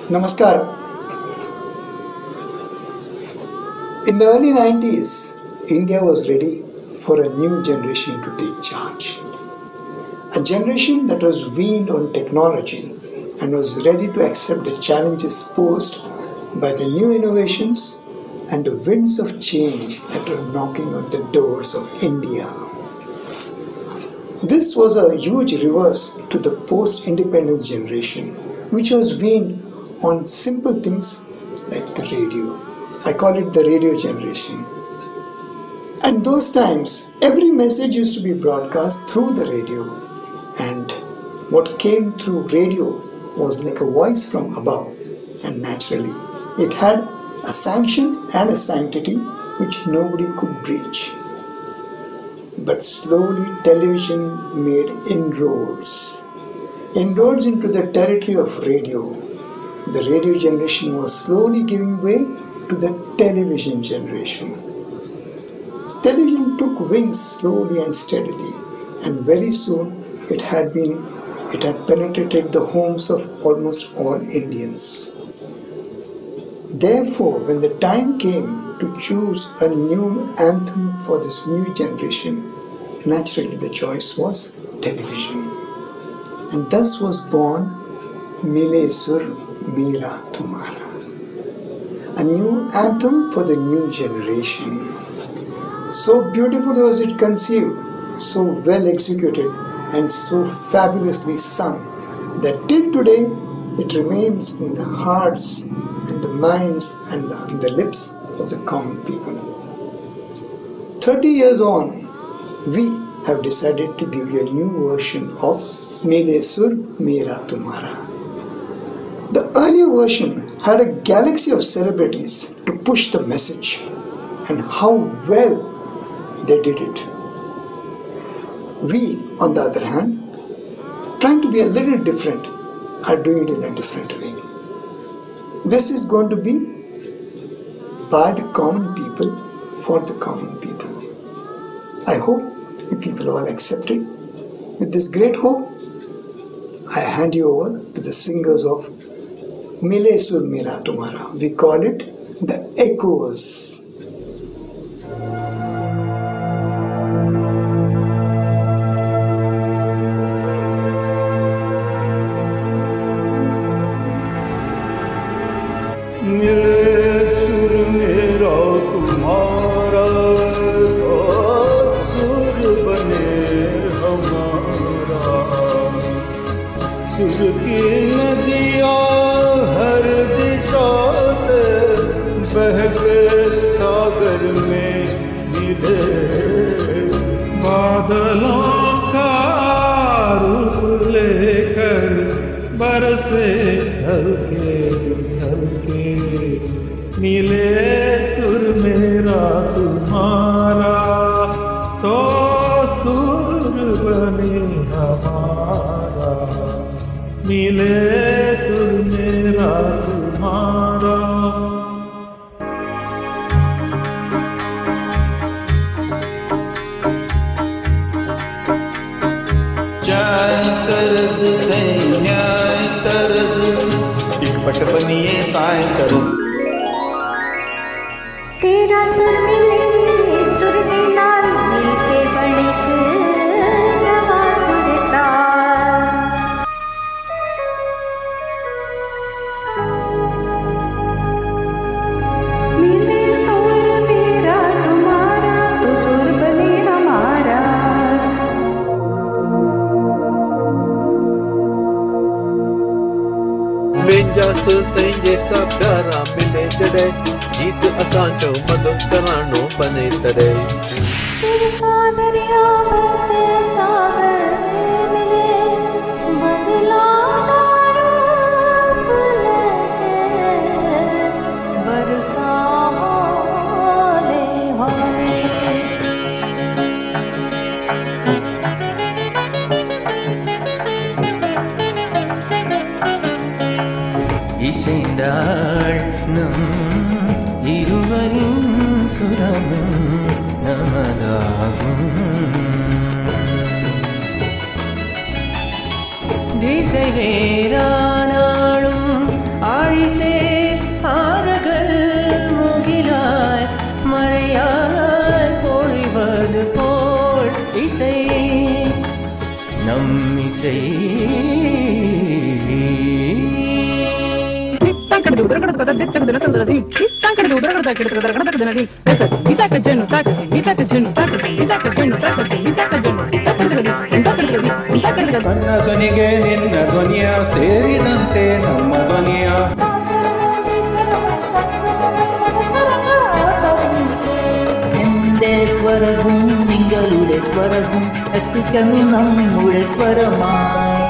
Namaskar. In the early 90s, India was ready for a new generation to take charge. A generation that was weaned on technology and was ready to accept the challenges posed by the new innovations and the winds of change that were knocking on the doors of India. This was a huge reverse to the post-independence generation, which was weaned on simple things like the radio. I call it the radio generation. And those times, every message used to be broadcast through the radio, and what came through radio was like a voice from above, and naturally, it had a sanction and a sanctity which nobody could breach. But slowly television made inroads into the territory of radio. The radio generation was slowly giving way to the television generation. Television took wings slowly and steadily, and very soon it had penetrated the homes of almost all Indians. Therefore, when the time came to choose a new anthem for this new generation, naturally the choice was television. And thus was born Mile Sur Mera Tumhara, a new anthem for the new generation. So beautifully was it conceived, so well executed, and so fabulously sung that till today it remains in the hearts and the minds and the lips of the common people. 30 years on, we have decided to give you a new version of Mile Sur Mera Tumhara. The earlier version had a galaxy of celebrities to push the message, and how well they did it. We, on the other hand, trying to be a little different, are doing it in a different way. This is going to be by the common people, for the common people. I hope you people all accept it. With this great hope, I hand you over to the singers of Mile Sur Mera Tumhara. We call it the Echoes. सुर की नदियाँ हर दिशा से बह के सागर में मिले, बादलों का रूप लेकर बरसे हल्के हल्के, मिले सुर मेरा तुम्हारा तो सुर बने हमारा, मिले सुर मेरा तुम्हारा। जय तरज है न्याय तरज, एक पट बनिए साय तरज। तेरा सुर मिले मेरे सुर के नाल, मिलके बने नवा सुर ताल। मिले सुर मेरा तुम्हारा तो सुर बने हमारा, बेजा सुरते जैसा प्यारा मिले जड़े, गीत असांजो मधु तरानो बने तड़े। सुर का दरिया बहते सागर में मिले, बदला रूप लेके बरसा होले होले। കൊണ്ടാടണം ഇരുവരും സുരവും நமதாகும் திசை வேறானாலும் ஆழிசே ஆறுகள் முகிலாய் மழையாய் பொழிவது போல் இசை நம் இசை ನನ್ನ ಧ್ವನಿಗೆ ನಿನ್ನ ಧ್ವನಿಯ ಸೇರಿದಂತೆ ನಮ್ಮ ಧ್ವನಿಯ എന്റെ സ്വരവും നിങ്ങളുടെ സ്വരവും എത്തിച്ചേർന്നു നമ്മുടെ സ്വരമായി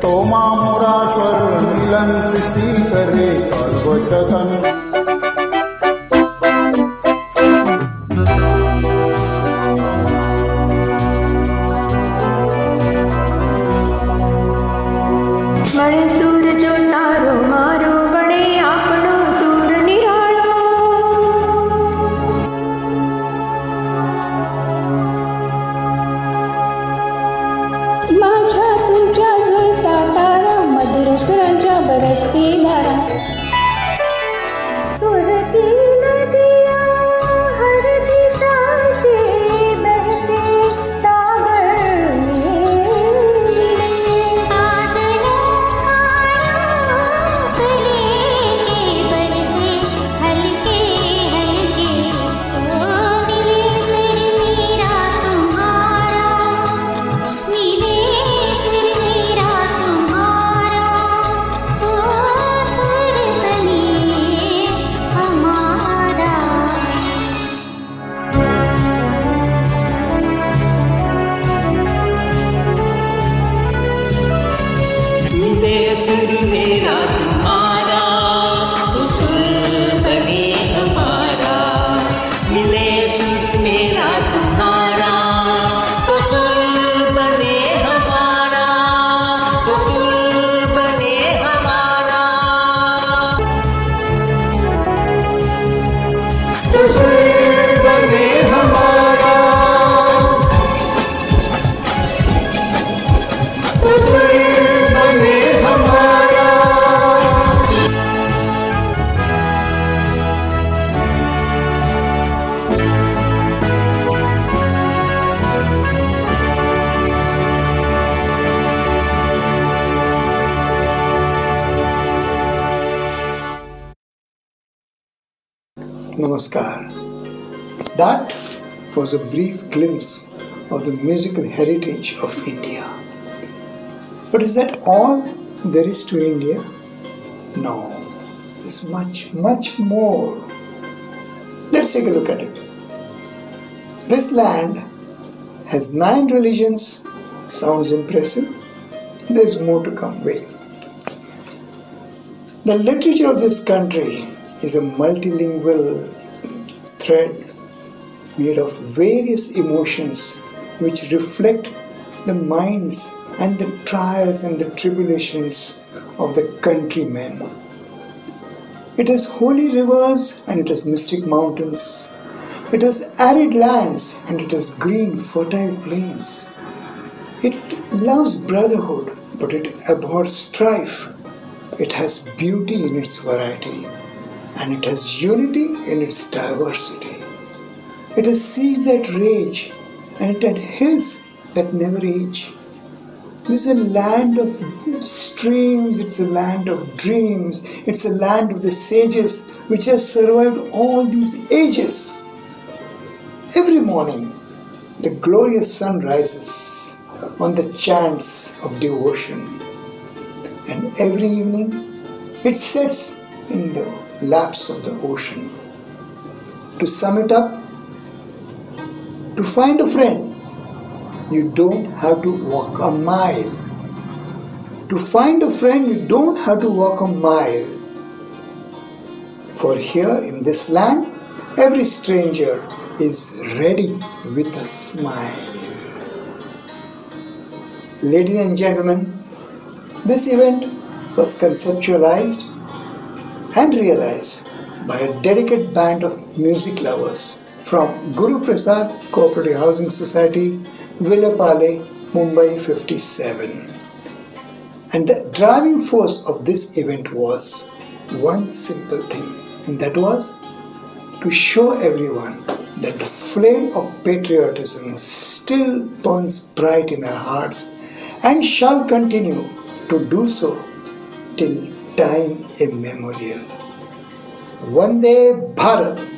सोमामुराश्वर मिलन सृष्टि करे सर्वजगन મળે સૂરજો તારો મારો વડે આપણો સૂર નિરાળો माझ्या तुझ्या झळता तारा मधुर स्वरांच्या बरसती धारा सुर की नदिया हर दिशा से बहते सागर सुर मेरा तुम्हारा तो सुर बने हमारा मिले सुर मेरा तुम्हारा तो सुर बने हमारा तो सुर बने हमारा तो सुर बने हमारा तो सुर बने Namaskar. That was a brief glimpse of the musical heritage of India. But is that all there is to India? No, there's much, much more. Let's take a look at it. This land has 9 religions. Sounds impressive? There's more to come. Wait. The literature of this country is a multilingual thread made of various emotions which reflect the minds and the trials and the tribulations of the countrymen. It has holy rivers and it has mystic mountains. It has arid lands and it has green fertile plains. It loves brotherhood but it abhors strife. It has beauty in its variety and it has unity in its diversity. It has seas that rage and it has hills that never age. This is a land of streams, it's a land of dreams, it's a land of the sages which has survived all these ages. Every morning, the glorious sun rises on the chants of devotion. And every evening it sets in the laps of the ocean. To sum it up, to find a friend, you don't have to walk a mile. To find a friend, you don't have to walk a mile. For here in this land, every stranger is ready with a smile. Ladies and gentlemen, this event was conceptualized and realized by a dedicated band of music lovers from Guru Prasad Cooperative Housing Society, Villepale, Mumbai 57. And the driving force of this event was one simple thing, and that was to show everyone that the flame of patriotism still burns bright in our hearts and shall continue to do so till time immemorial. Vande Bharat.